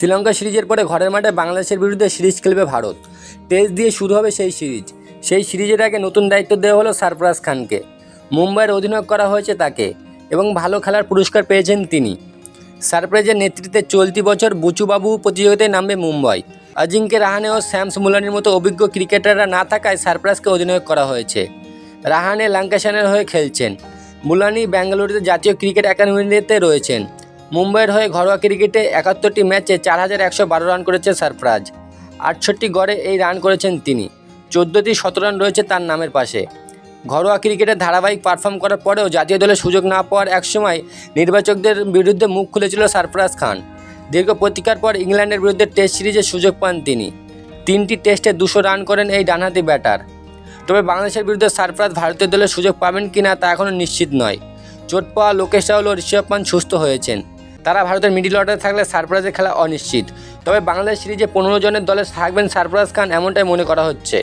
শ্রীলঙ্কা সিরিজের পরে ঘরের মাঠে বাংলাদেশের বিরুদ্ধে সিরিজ খেলবে ভারত। টেস্ট দিয়ে শুরু হবে সেই সিরিজ। সেই সিরিজের আগে নতুন দায়িত্ব দেওয়া হলো সরফরাজ খানকে। মুম্বাইয়ের অধিনায়ক করা হয়েছে তাকে এবং ভালো খেলার পুরস্কার পেয়েছেন তিনি। সরফরাজের নেতৃত্বে চলতি বছর বুচুবাবু প্রতিযোগিতায় নামবে মুম্বাই। অজিঙ্ক্য রাহানে ও শ্যামস মুলানির মতো অভিজ্ঞ ক্রিকেটাররা না থাকায় সরফরাজকে অধিনায়ক করা হয়েছে। রাহানে ল্যাঙ্কাশায়ারের হয়ে খেলছেন, মুলানি বেঙ্গালুরুতে জাতীয় ক্রিকেট একাডেমিতে রয়েছেন। মুম্বাইয়ের হয়ে ঘরোয়া ক্রিকেটে ৭১টি ম্যাচে ৪,১১২ রান করেছে সরফরাজ। ৬৮ গড়ে এই রান করেছেন তিনি। ১৪টি শতরান রয়েছে তার নামের পাশে। ঘরোয়া ক্রিকেটে ধারাবাহিক পারফর্ম করার পরেও জাতীয় দলে সুযোগ না পাওয়ার একসময় নির্বাচকদের বিরুদ্ধে মুখ খুলেছিল সরফরাজ খান। দীর্ঘ প্রতীক্ষার পর ইংল্যান্ডের বিরুদ্ধে টেস্ট সিরিজে সুযোগ পান তিনি। ৩টি টেস্টে ২০০ রান করেন এই ডানহাতি ব্যাটার। তবে বাংলাদেশের বিরুদ্ধে সরফরাজ ভারতীয় দলে সুযোগ পাবেন কিনা তা এখনও নিশ্চিত নয়। চোট পাওয়া লোকেশ রাহুল ও ঋষভ পান্থ সুস্থ হয়েছেন। তারা ভারতের মিডল অর্ডারে থাকলে সরফরাজের খেলা অনিশ্চিত। তবে বাংলাদেশ সিরিজে ১৫ জনের দলে থাকবেন সরফরাজ খান, এমনটাই মনে করা হচ্ছে।